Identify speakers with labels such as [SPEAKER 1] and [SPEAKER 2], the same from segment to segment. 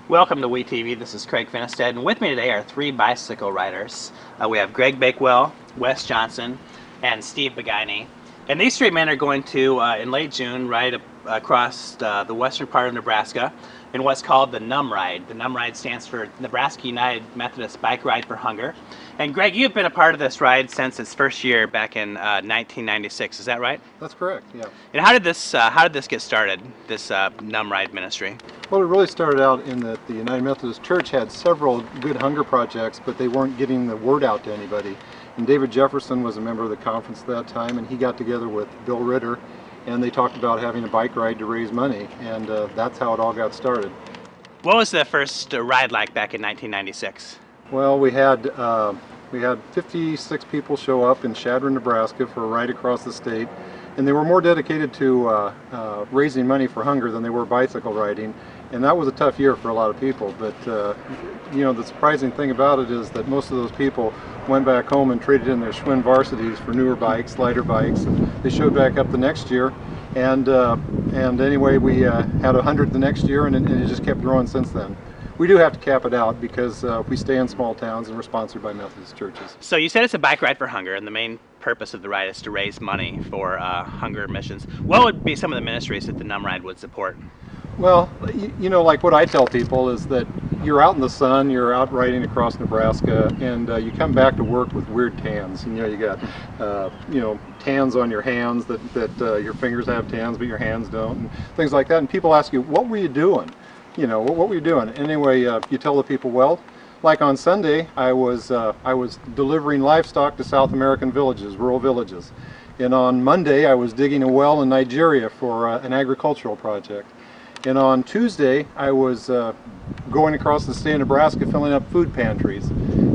[SPEAKER 1] Welcome to WETV. This is Craig Finnestad, and with me today are three bicycle riders. We have GREG BAKEWELL, WES JOHNSON, and Steve Bugajny. And these three men are going to, in late June, ride across the western part of Nebraska in what's called the NUMBRide. The NUMBRide stands for Nebraska United Methodist Bike Ride for Hunger. And Greg, you've been a part of this ride since its first year back in 1996. Is that right?
[SPEAKER 2] That's correct. Yeah.
[SPEAKER 1] And how did this get started? This NUMBRide ministry?
[SPEAKER 2] Well, it really started out in that the United Methodist Church had several good hunger projects, but they weren't getting the word out to anybody. And David Jefferson was a member of the conference at that time, and he got together with Bill Ritter, and they talked about having a bike ride to raise money, and that's how it all got started.
[SPEAKER 1] What was the first ride like back in 1996?
[SPEAKER 2] Well, we had 56 people show up in Chadron, Nebraska for a ride across the state, and they were more dedicated to raising money for hunger than they were bicycle riding, and that was a tough year for a lot of people. But you know, the surprising thing about it is that most of those people went back home and traded in their Schwinn varsities for newer bikes, lighter bikes, and they showed back up the next year. And anyway, we had 100 the next year, and it just kept growing since then. We do have to cap it out because we stay in small towns and we're sponsored by Methodist churches.
[SPEAKER 1] So you said it's a bike ride for hunger, and the main purpose of the ride is to raise money for hunger missions. What would be some of the ministries that the NUMBRide would support?
[SPEAKER 2] Well, you know, like what I tell people is that you're out in the sun, you're out riding across Nebraska, and you come back to work with weird tans. You know, you got tans on your hands that your fingers have tans but your hands don't, and things like that. And people ask you, what were you doing? You know, what were you doing? Anyway, you tell the people, well, like on Sunday, I was delivering livestock to South American villages, rural villages. And on Monday, I was digging a well in Nigeria for an agricultural project. And on Tuesday, I was going across the state of Nebraska filling up food pantries.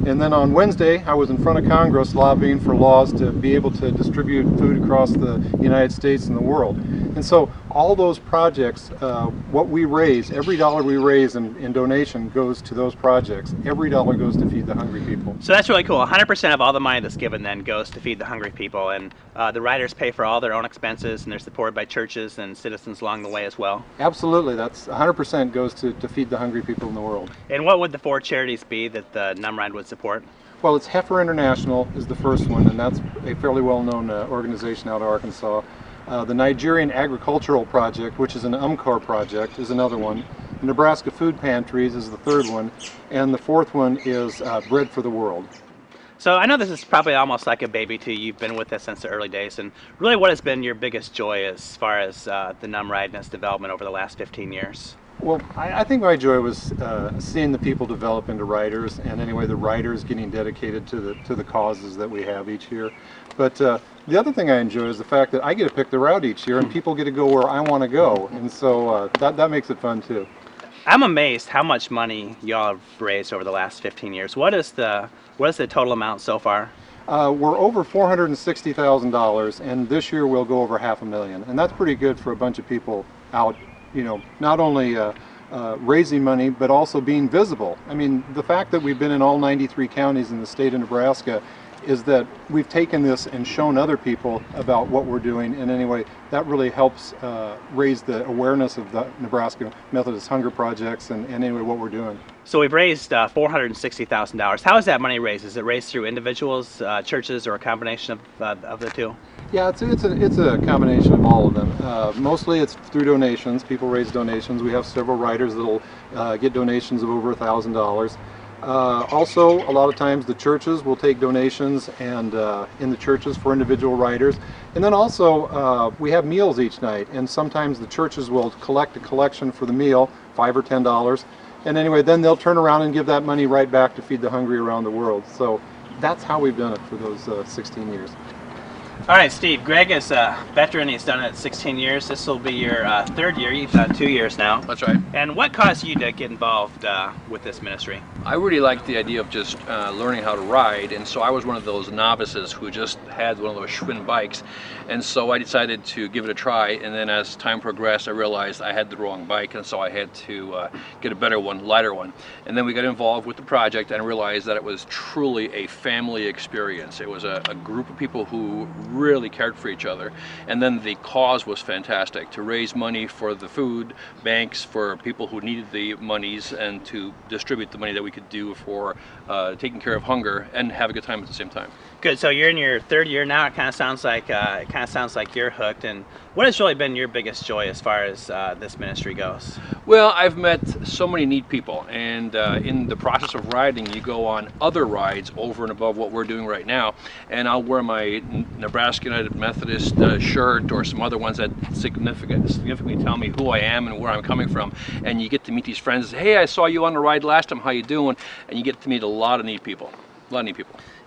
[SPEAKER 2] And then on Wednesday, I was in front of Congress lobbying for laws to be able to distribute food across the United States and the world. And so all those projects, what we raise, every dollar we raise in donation goes to those projects. Every dollar goes to feed the hungry people.
[SPEAKER 1] So that's really cool. 100% of all the money that's given then goes to feed the hungry people, and the riders pay for all their own expenses, and they're supported by churches and citizens along the way as well.
[SPEAKER 2] Absolutely. That's 100% goes to feed the hungry people in the world.
[SPEAKER 1] And what would the four charities be that the NUMBRide would support?
[SPEAKER 2] Well, it's Heifer International is the first one, and that's a fairly well-known organization out of Arkansas. The Nigerian Agricultural Project, which is an UMCOR project, is another one. The Nebraska Food Pantries is the third one, and the fourth one is Bread for the World.
[SPEAKER 1] So I know this is probably almost like a baby to you. You've been with us since the early days, and really what has been your biggest joy as far as the NUMBRide and its development over the last 15 years?
[SPEAKER 2] Well, I think my joy was seeing the people develop into riders, and anyway, the riders getting dedicated to the causes that we have each year. But the other thing I enjoy is the fact that I get to pick the route each year, and people get to go where I want to go, and so that makes it fun too.
[SPEAKER 1] I'm amazed how much money y'all have raised over the last 15 years. What is the total amount so far?
[SPEAKER 2] We're over $460,000, and this year we'll go over $500,000, and that's pretty good for a bunch of people out. You know, not only raising money, but also being visible. I mean, the fact that we've been in all 93 counties in the state of Nebraska is that we've taken this and shown other people about what we're doing, and anyway, that really helps raise the awareness of the Nebraska Methodist Hunger Projects and anyway, what we're doing. So
[SPEAKER 1] we've raised $460,000. How is that money raised? Is it raised through individuals, churches, or a combination of the two?
[SPEAKER 2] Yeah, it's a combination of all of them. Mostly it's through donations. People raise donations. We have several riders that'll get donations of over $1,000. Also, a lot of times the churches will take donations and in the churches for individual riders. And then also we have meals each night, and sometimes the churches will collect a collection for the meal, $5 or $10. And anyway, then they'll turn around and give that money right back to feed the hungry around the world. So that's how we've done it for those 16 years.
[SPEAKER 1] All right, Steve, Greg is a veteran. He's done it 16 years. This will be your third year. You've done 2 years now.
[SPEAKER 3] That's right.
[SPEAKER 1] And what caused you to get involved with this ministry?
[SPEAKER 3] I really liked the idea of just learning how to ride, and so I was one of those novices who just had one of those Schwinn bikes, and so I decided to give it a try, and then as time progressed I realized I had the wrong bike, and so I had to get a better one, lighter one. And then we got involved with the project and realized that it was truly a family experience. It was a group of people who really cared for each other. And then the cause was fantastic, to raise money for the food banks, for people who needed the monies, and to distribute the money that we could do for taking care of hunger and have a good time at the same time.
[SPEAKER 1] Good. So you're in your third year now. It kind of sounds like you're hooked. And what has really been your biggest joy as far as this ministry goes?
[SPEAKER 3] Well, I've met so many neat people, and in the process of riding, you go on other rides over and above what we're doing right now, and I'll wear my Nebraska United Methodist shirt or some other ones that significantly tell me who I am and where I'm coming from, and you get to meet these friends. Hey, I saw you on the ride last time, how you doing? And you get to meet a lot of neat people.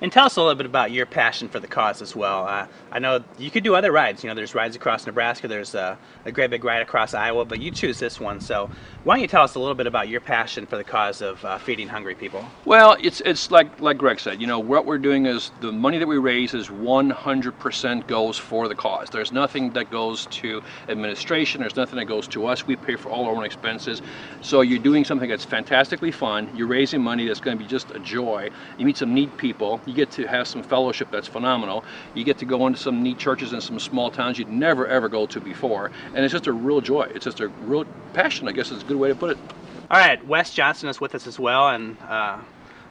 [SPEAKER 3] And
[SPEAKER 1] tell us a little bit about your passion for the cause as well. I know you could do other rides. You know, there's rides across Nebraska, there's a great big ride across Iowa, but you choose this one. So why don't you tell us a little bit about your passion for the cause of feeding hungry people?
[SPEAKER 3] Well, it's like Greg said, you know, what we're doing is the money that we raise is 100% goes for the cause. There's nothing that goes to administration, there's nothing that goes to us. We pay for all our own expenses. So you're doing something that's fantastically fun, you're raising money that's going to be just a joy. You meet some neat people, you get to have some fellowship that's phenomenal, you get to go into some neat churches in some small towns you'd never ever go to before, and it's just a real joy. It's just a real passion, I guess is a good way to put it.
[SPEAKER 1] All right, Wes Johnson is with us as well, and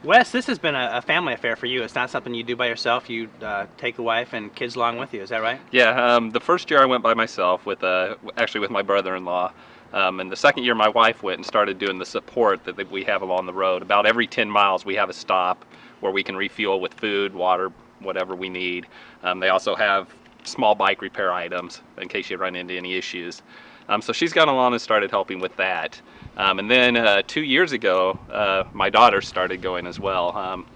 [SPEAKER 1] Wes, this has been a family affair for you. It's not something you do by yourself. You take the wife and kids along with you, is that right?
[SPEAKER 4] Yeah, the first year I went by myself with actually with my brother-in-law. And the second year my wife went and started doing the support that we have along the road. About every 10 miles we have a stop where we can refuel with food, water, whatever we need. They also have small bike repair items in case you run into any issues. So she's gone along and started helping with that. And then 2 years ago, my daughter started going as well.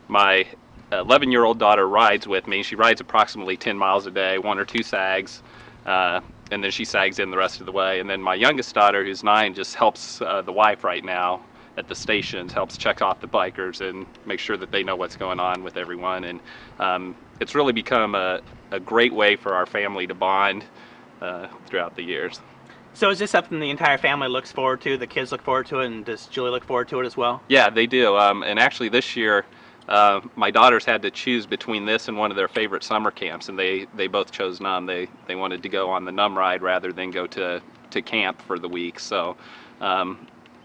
[SPEAKER 4] My 11-year-old daughter rides with me. She rides approximately 10 miles a day, 1 or 2 sags. And then she sags in the rest of the way. And then my youngest daughter, who's 9, just helps the wife right now at the stations, helps check off the bikers and make sure that they know what's going on with everyone. And it's really become a great way for our family to bond throughout the years.
[SPEAKER 1] So is this something the entire family looks forward to? The kids look forward to it, and does Julie look forward to it as well?
[SPEAKER 4] Yeah, they do. And actually this year, my daughters had to choose between this and one of their favorite summer camps, and they both chose NUMB. They wanted to go on the NUMBRide rather than go to camp for the week. So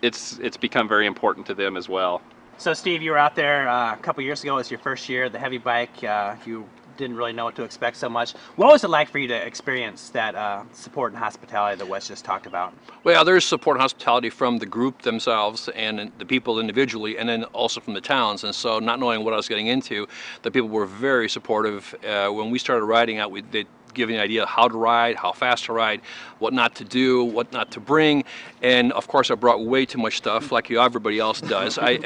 [SPEAKER 4] it's become very important to them as well.
[SPEAKER 1] So Steve, you were out there a couple years ago. It was your first year, the heavy bike. You didn't really know what to expect so much. What was it like for you to experience that support and hospitality that Wes just talked about?
[SPEAKER 3] Well, there's support and hospitality from the group themselves and the people individually, and then also from the towns. And so, not knowing what I was getting into, the people were very supportive. When we started riding out, they give you an idea of how to ride, how fast to ride, what not to do, what not to bring. And of course I brought way too much stuff like everybody else does. I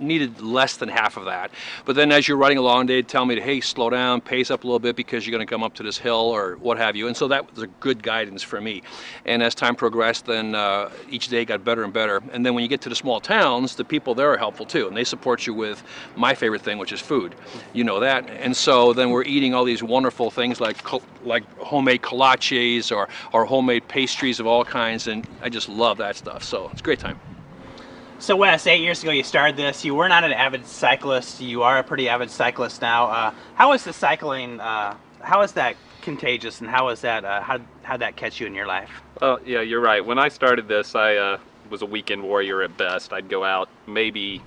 [SPEAKER 3] needed less than half of that. But then as you're riding along, they'd tell me to, hey, slow down, pace up a little bit because you're going to come up to this hill or what have you. And so that was a good guidance for me. And as time progressed, then each day got better and better. And then when you get to the small towns, the people there are helpful too. And they support you with my favorite thing, which is food. You know that. And so then we're eating all these wonderful things like homemade kolaches or homemade pastries of all kinds, and I just love that stuff. So it's a great time.
[SPEAKER 1] So Wes, 8 years ago you started this. You were not an avid cyclist. You are a pretty avid cyclist now. How is the cycling? How is that contagious, and how is that? How'd that catch you in your life?
[SPEAKER 4] Well, yeah, you're right. When I started this, I was a weekend warrior at best. I'd go out maybe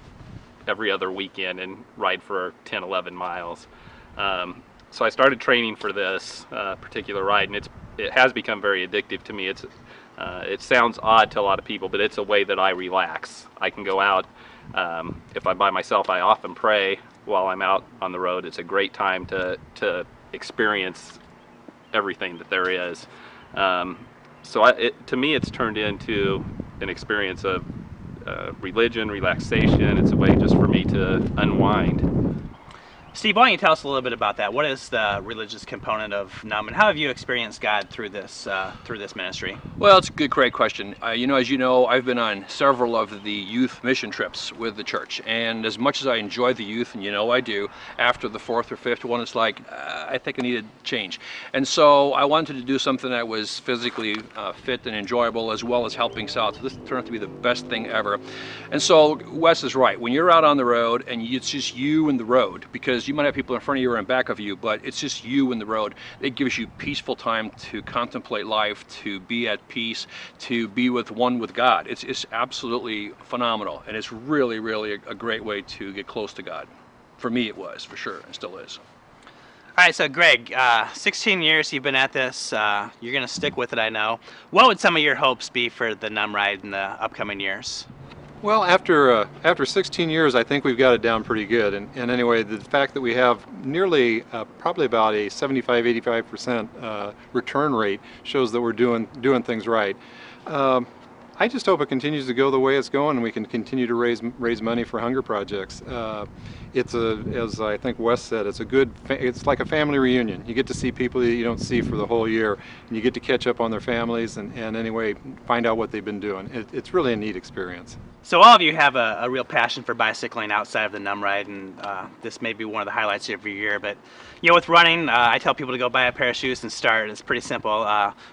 [SPEAKER 4] every other weekend and ride for 10, 11 miles. So I started training for this particular ride, and it has become very addictive to me. It sounds odd to a lot of people, but it's a way that I relax. I can go out. If I'm by myself, I often pray while I'm out on the road. It's a great time to experience everything that there is. To me, it's turned into an experience of religion, relaxation. It's a way just for me to unwind.
[SPEAKER 1] Steve, why don't you tell us a little bit about that? What is the religious component of NUMB, and how have you experienced God through this ministry?
[SPEAKER 3] Well, it's a great question. As you know, I've been on several of the youth mission trips with the church, and as much as I enjoy the youth, and I do, after the 4th or 5th one, it's like, I think I needed change. And so I wanted to do something that was physically fit and enjoyable, as well as helping out. So this turned out to be the best thing ever. And so Wes is right. When you're out on the road, and it's just you and the road, because because you might have people in front of you or in back of you, but it's just you in the road. It gives you peaceful time to contemplate life, to be at peace, to be with God. It's absolutely phenomenal, and it's really, really a great way to get close to God. For me it was, for sure, and still is.
[SPEAKER 1] All right, so Greg, 16 years you've been at this. You're going to stick with it, I know. What would some of your hopes be for the NUMBRide in the upcoming years?
[SPEAKER 2] Well, after 16 years, I think we've got it down pretty good. And anyway, the fact that we have nearly, probably about a 75–85% return rate shows that we're doing things right. I just hope it continues to go the way it's going, and we can continue to raise money for hunger projects. It's as I think Wes said, it's like a family reunion. You get to see people that you don't see for the whole year, and you get to catch up on their families and anyway find out what they've been doing. It's really a neat experience.
[SPEAKER 1] So all of you have a real passion for bicycling outside of the NUMBRide, and this may be one of the highlights of your year. But you know, with running, I tell people to go buy a pair of shoes and start. It's pretty simple.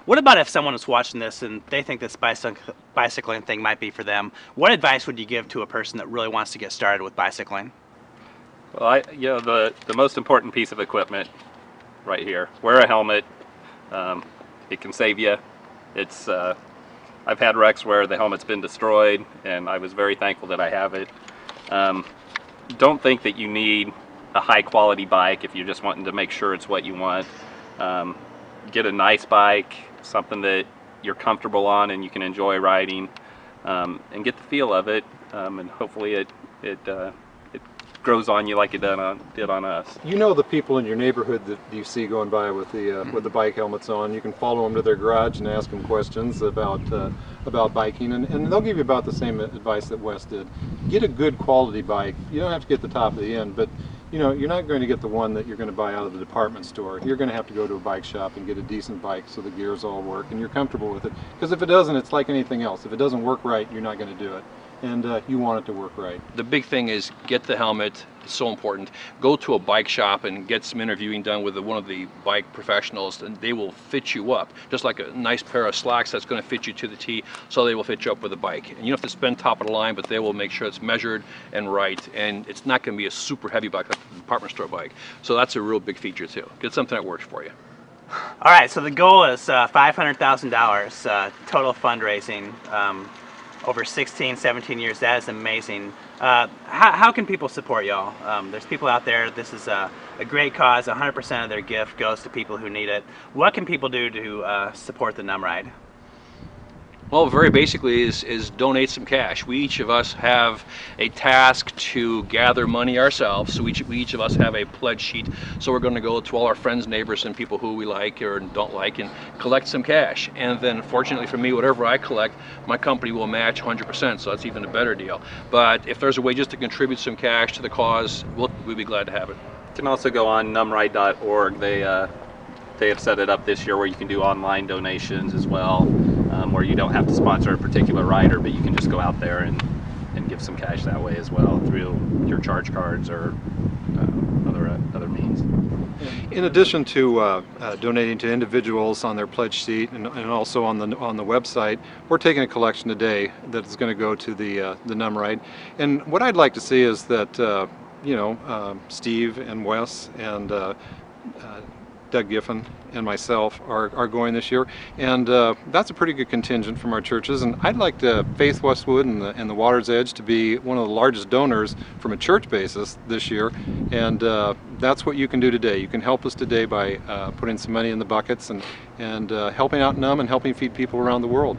[SPEAKER 1] What about if someone is watching this and they think this bicycling thing might be for them? What advice would you give to a person that really wants to get started with bicycling?
[SPEAKER 4] Well, the most important piece of equipment right here. Wear a helmet. It can save you. It's I've had wrecks where the helmet's been destroyed, and I was very thankful that I have it. Don't think that you need a high quality bike if you're just wanting to make sure it's what you want. Get a nice bike, something that you're comfortable on and you can enjoy riding, and get the feel of it, and hopefully it grows on you like it did on us.
[SPEAKER 2] You know the people in your neighborhood that you see going by with the bike helmets on. You can follow them to their garage and ask them questions about biking, and they'll give you about the same advice that Wes did. Get a good quality bike. You don't have to get the top of the end, but you know, you're not going to get the one that you're going to buy out of the department store. You're going to have to go to a bike shop and get a decent bike so the gears all work and you're comfortable with it. Because if it doesn't, it's like anything else. If it doesn't work right, you're not going to do it. And you want it to work right.
[SPEAKER 3] The big thing is get the helmet. It's so important. Go to a bike shop and get some interviewing done with one of the bike professionals, and they will fit you up. Just like a nice pair of slacks that's going to fit you to the T, so they will fit you up with a bike. And you don't have to spend top of the line, but they will make sure it's measured and right, and it's not going to be a super heavy bike like a department store bike. So that's a real big feature too. Get something that works for you.
[SPEAKER 1] All right, so the goal is $500,000 total fundraising. Over 16, 17 years. That is amazing. How can people support y'all? There's people out there. This is a great cause. 100% of their gift goes to people who need it. What can people do to support the NUMBRide?
[SPEAKER 3] Well, very basically is donate some cash. We each of us have a task to gather money ourselves. So we each of us have a pledge sheet. So we're going to go to all our friends, neighbors, and people who we like or don't like and collect some cash. And then fortunately for me, whatever I collect, my company will match 100%. So that's even a better deal. But if there's a way just to contribute some cash to the cause, we'd be glad to have it.
[SPEAKER 4] You can also go on numbride.org. They have set it up this year where you can do online donations as well, where you don't have to sponsor a particular rider, but you can just go out there and give some cash that way as well through your charge cards or other means.
[SPEAKER 2] In addition to donating to individuals on their pledge sheet and also on the website, we're taking a collection today that is going to go to the NUMBRide. And what I'd like to see is that Steve and Wes and Doug Giffen and myself are going this year, and that's a pretty good contingent from our churches. And I'd like to Faith Westwood and the Water's Edge to be one of the largest donors from a church basis this year, and that's what you can do today. You can help us today by putting some money in the buckets and helping out NUMB and helping feed people around the world.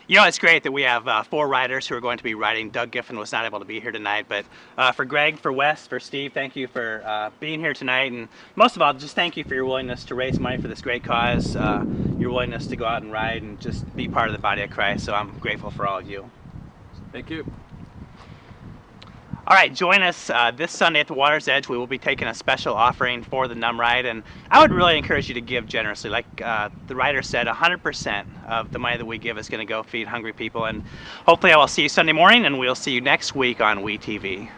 [SPEAKER 1] You know, it's great that we have 4 riders who are going to be riding. Doug Giffen was not able to be here tonight, but for Greg, for Wes, for Steve, thank you for being here tonight, and most of all, just thank you for your willingness to raise money for this great cause, your willingness to go out and ride and just be part of the body of Christ. So I'm grateful for all of you.
[SPEAKER 3] Thank you.
[SPEAKER 1] All right, join us this Sunday at the Water's Edge. We will be taking a special offering for the NUMBRide, and I would really encourage you to give generously. Like the writer said, 100% of the money that we give is going to go feed hungry people. And hopefully I will see you Sunday morning, and we'll see you next week on WETV.